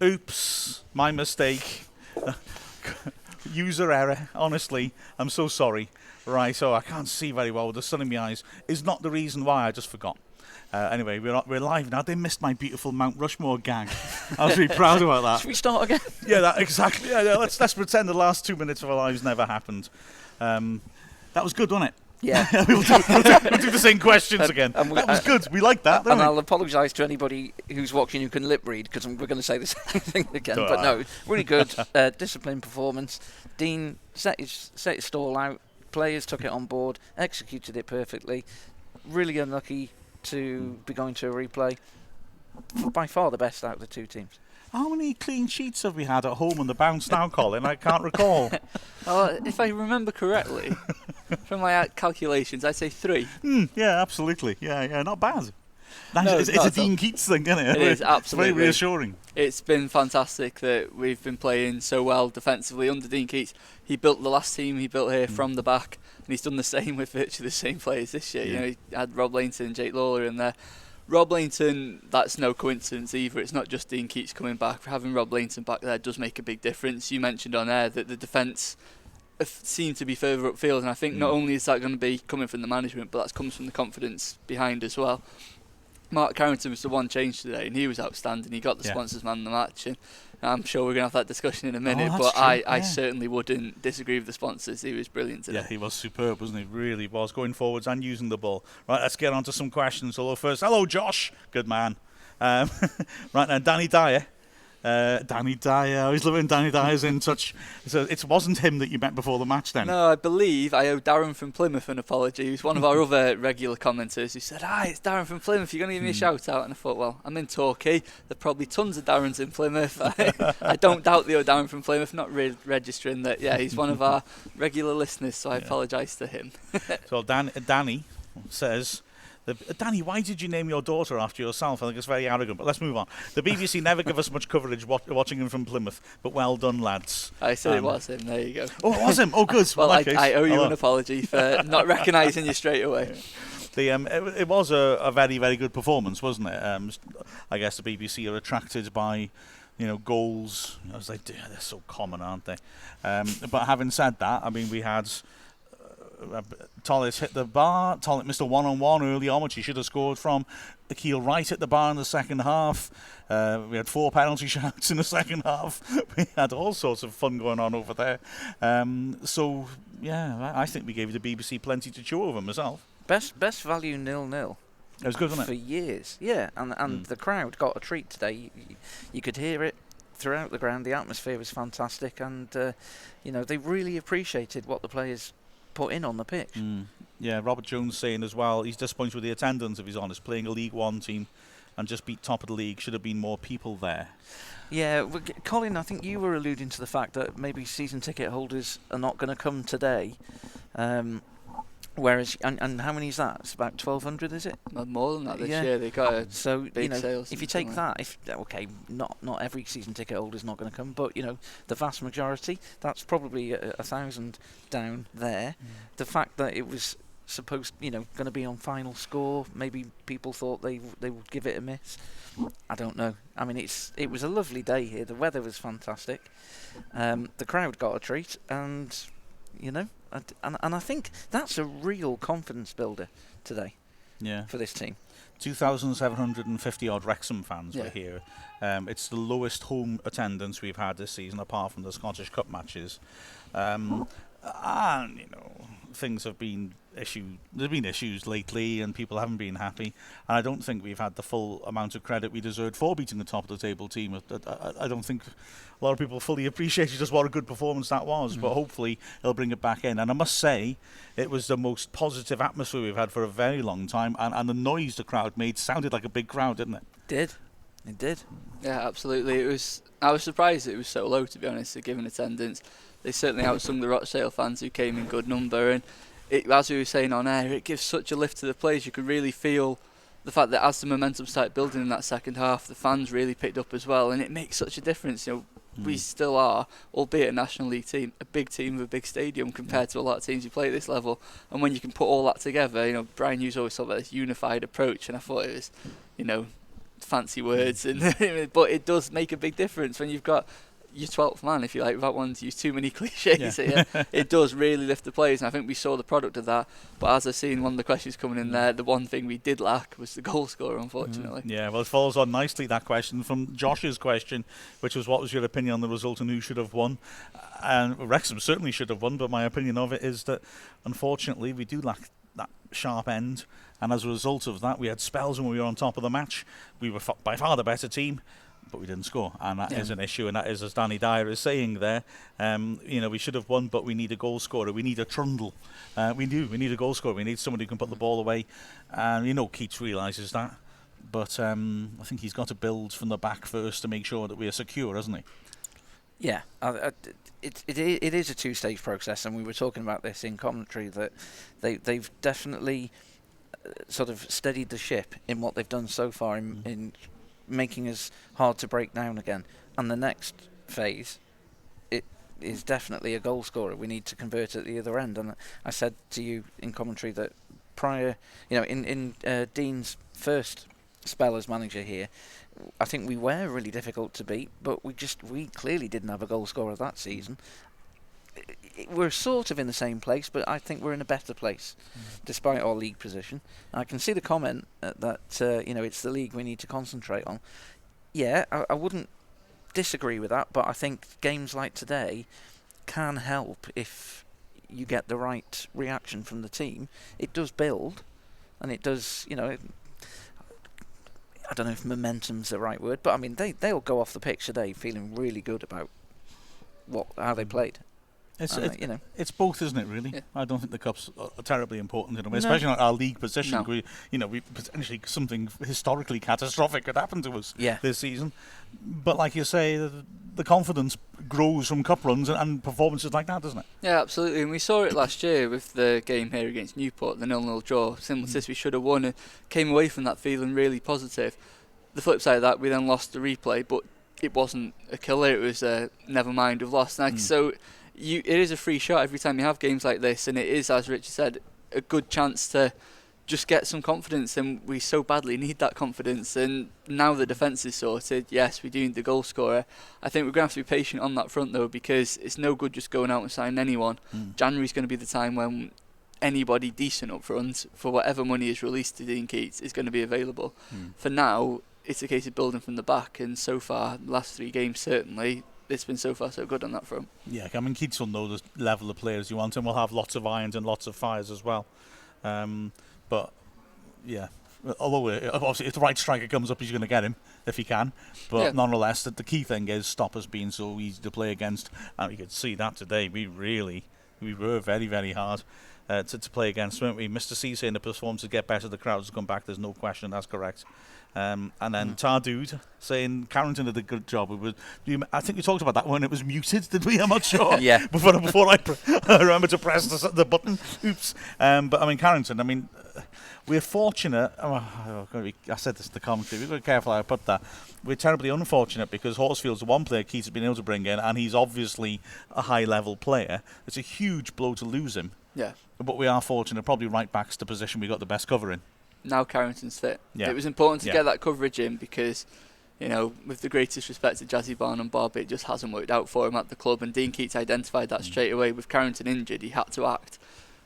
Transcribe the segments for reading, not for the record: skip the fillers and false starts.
Oops, my mistake. User error. Honestly, I'm so sorry. Right, so I can't see very well with the sun in my eyes. Is not the reason why. I just forgot. Anyway, we're live now. They missed my beautiful Mount Rushmore gag. I was really proud about that. Should we start again? Yeah, exactly. Yeah, let's pretend the last 2 minutes of our lives never happened. That was good, wasn't it? Yeah. we'll do the same questions again. That was good. We like that, don't and we? I'll apologise to anybody who's watching who can lip read, because we're going to say the same thing again. But no, really good, disciplined performance. Dean set his stall out. Players took it on board, executed it perfectly. Really unlucky to be going to a replay. By far the best out of the two teams. How many clean sheets have we had at home on the bounce now, Colin? I can't recall. If I remember correctly, from my calculations, I'd say 3. Yeah, absolutely. Yeah, not bad. Nice. No, it's a Dean Keats thing, isn't it? It is, absolutely. It's very reassuring. It's been fantastic that we've been playing so well defensively under Dean Keats. He built the last team he built here from the back, and he's done the same with virtually the same players this year. Yeah. You know, he had Rob Lainton and Jake Lawler in there. Rob Lainton, that's no coincidence either. It's not just Dean Keats coming back. Having Rob Lainton back there does make a big difference. You mentioned on air that the defence seem to be further upfield, and I think not only is that going to be coming from the management, but that comes from the confidence behind as well. Mark Carrington was the one change today, and he was outstanding. He got the sponsors man of the match, and I'm sure we're going to have that discussion in a minute, but I certainly wouldn't disagree with the sponsors. He was brilliant today. Yeah, he was superb, wasn't he? Really was, going forwards and using the ball. Right, let's get on to some questions. Hello, Josh. Good man. Right now, Danny Dyer. Danny Dyer. I always love when Danny Dyer's in touch. So it wasn't him that you met before the match then? No, I believe I owe Darren from Plymouth an apology. He was one of our other regular commenters who said, "Hi, it's Darren from Plymouth. You're going to give me a shout out?" And I thought, well, I'm in Torquay. There are probably tons of Darrens in Plymouth. I don't doubt the old Darren from Plymouth, not registering that. Yeah, he's one of our regular listeners, so I apologise to him. So Danny says, Danny, why did you name your daughter after yourself? I think it's very arrogant, but let's move on. The BBC never give us much coverage watching him from Plymouth, but well done, lads. I said it was him, there you go. Oh, it was him? Oh, good. Well, I owe you an apology for not recognising you straight away. It was a very, very good performance, wasn't it? I guess the BBC are attracted by goals. I was like, they're so common, aren't they? But having said that, I mean, we had Tollis hit the bar. Tollis missed a one-on-one early on, which he should have scored from. Akil Wright hit the bar in the second half. We had 4 penalty shouts in the second half. We had all sorts of fun going on over there. So, yeah, I think we gave the BBC plenty to chew over myself. Best value 0-0. It was good, wasn't it? For years, yeah. And the crowd got a treat today. You could hear it throughout the ground. The atmosphere was fantastic, and they really appreciated what the players put in on the pitch. Yeah, Robert Jones saying as well, he's disappointed with the attendance, if he's honest. Playing a League One team and just beat top of the league, should have been more people there. Yeah, Colin, I think you were alluding to the fact that maybe season ticket holders are not going to come today. Whereas, and how many is that? It's about 1,200, is it? More than that this year. They got a so big sales. If you take that, not every season ticket holder is not going to come, but the vast majority, that's probably 1,000 down there. The fact that it was supposed, going to be on final score, maybe people thought they would give it a miss. I don't know. I mean, it was a lovely day here. The weather was fantastic. The crowd got a treat, and And I think that's a real confidence builder today for this team. 2,750 odd Wrexham fans were here. It's the lowest home attendance we've had this season, apart from the Scottish Cup matches. And things have been there's been issues lately, and people haven't been happy. And I don't think we've had the full amount of credit we deserved for beating the top of the table team. I don't think a lot of people fully appreciated just what a good performance that was. But hopefully they'll bring it back in. And I must say, it was the most positive atmosphere we've had for a very long time. And the noise the crowd made sounded like a big crowd, didn't it? It did. Yeah, absolutely. I was surprised it was so low, to be honest, given attendance. They certainly outsung the Rochdale fans, who came in good number, and as we were saying on air, it gives such a lift to the players. You could really feel the fact that as the momentum started building in that second half, the fans really picked up as well, and it makes such a difference. We still are, albeit a National League team, a big team with a big stadium compared to a lot of teams who play at this level. And when you can put all that together, Brian Hughes always talked about this unified approach, and I thought it was, fancy words, but it does make a big difference when you've got your 12th man, if you like, without wanting to use too many cliches here. It does really lift the players, and I think we saw the product of that. But as I've seen one of the questions coming in there, the one thing we did lack was the goal scorer, unfortunately. Yeah, well, it follows on nicely, that question, from Josh's question, which was, what was your opinion on the result and who should have won? And Wrexham certainly should have won, but my opinion of it is that, unfortunately, we do lack that sharp end, and as a result of that, we had spells when we were on top of the match. We were by far the better team, but we didn't score, and that is an issue, and that is, as Danny Dyer is saying there, we should have won, but we need a goal scorer. We need a trundle. We need a goal scorer. We need somebody who can put the ball away, and Keats realises that, but I think he's got to build from the back first to make sure that we are secure, hasn't he? Yeah, it is a two-stage process, and we were talking about this in commentary, that they've definitely sort of steadied the ship in what they've done so far in making us hard to break down again. And the next phase, it is definitely a goal scorer. We need to convert at the other end. And I said to you in commentary that prior, in Dean's first spell as manager here, I think we were really difficult to beat, but we clearly didn't have a goal scorer that season. We're sort of in the same place, but I think we're in a better place, despite our league position. I can see the comment that it's the league we need to concentrate on. Yeah, I wouldn't disagree with that, but I think games like today can help if you get the right reaction from the team. It does build, and it does, I don't know if momentum's the right word, but I mean they'll go off the pitch today feeling really good about how they played. It's both, isn't it, really? Yeah. I don't think the Cup's are terribly important in a way, No. especially not our league position. No. We potentially something historically catastrophic could happen to us this season. But like you say, the confidence grows from cup runs and performances like that, doesn't it? Yeah, absolutely. And we saw it last year with the game here against Newport, the 0-0 draw. Similar to this, we should have won and came away from that feeling really positive. The flip side of that, we then lost the replay, but it wasn't a killer. It was never mind, we've lost. So it is a free shot every time you have games like this, and it is, as Richard said, a good chance to just get some confidence, and we so badly need that confidence. And now the defence is sorted, yes, we do need the goal scorer. I think we're going to have to be patient on that front, though, because it's no good just going out and signing anyone. January's going to be the time when anybody decent up front, for whatever money is released to Dean Keats, is going to be available. For now, it's a case of building from the back, and so far, the last 3 games certainly, it's been so far so good on that front. Yeah, I mean, Keats will know the level of players you want, and we'll have lots of irons and lots of fires as well. But yeah, although obviously if the right striker comes up, he's going to get him if he can. But nonetheless, the key thing is stop us being so easy to play against. And you could see that today. We were very, very hard to play against, weren't we? Mr. C saying the performances get better, the crowds come back. There's no question, that's correct. And then Tardude saying Carrington did a good job. I think we talked about that when it was muted, did we? I'm not sure. Yeah. Before I remember to press the button. Oops. But I mean, Carrington, we're fortunate. I said this in the commentary. We've got to be careful how I put that. We're terribly unfortunate because Horsfield's the one player Keats has been able to bring in, and he's obviously a high-level player. It's a huge blow to lose him. Yeah. But we are fortunate. Probably right back's the position we got the best cover in. Now Carrington's fit. Yeah. It was important to get that coverage in because, with the greatest respect to Jazzy Barn and Bob, it just hasn't worked out for him at the club, and Dean Keats identified that straight away. With Carrington injured, he had to act,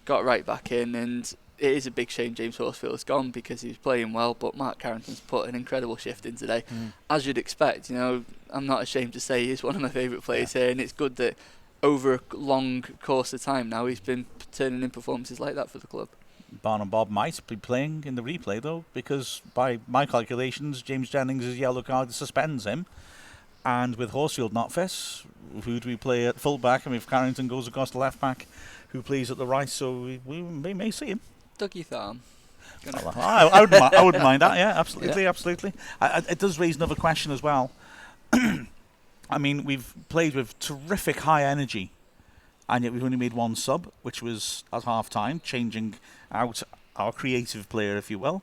got right back in, and it is a big shame James Horsfield has gone because he was playing well, but Mark Carrington's put an incredible shift in today. As you'd expect, I'm not ashamed to say he's one of my favourite players here, and it's good that over a long course of time now he's been turning in performances like that for the club. Barn and Bob might be playing in the replay, though, because by my calculations, James Jennings' yellow card suspends him. And with Horsfield not fit, who do we play at full-back? If Carrington goes across the left-back, who plays at the right? So we may see him. Dougie Tharm. I wouldn't mind that, yeah, absolutely, absolutely. It does raise another question as well. We've played with terrific high energy, and yet we've only made one sub, which was at half-time, changing out our creative player, if you will.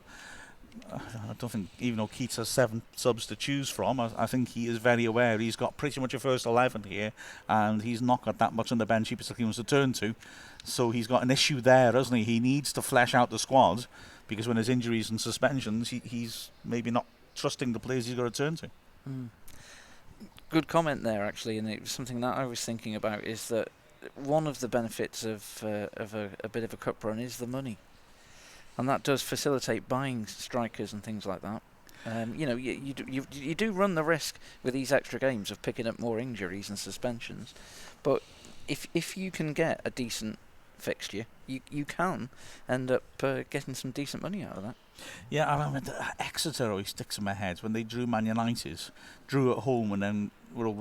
I don't think, even though Keats has 7 subs to choose from, I think he is very aware he's got pretty much a first 11 here, and he's not got that much on the bench he particularly wants to turn to. So he's got an issue there, hasn't he? He needs to flesh out the squad, because when there's injuries and suspensions, he's maybe not trusting the players he's got to turn to. Good comment there, actually, and it was something that I was thinking about, is that one of the benefits of a bit of a cup run is the money, and that does facilitate buying strikers and things like that. You do run the risk with these extra games of picking up more injuries and suspensions, but if you can get a decent fixture, you can end up getting some decent money out of that. Yeah, I remember Exeter always sticks in my head when they drew Man United, drew at home and then were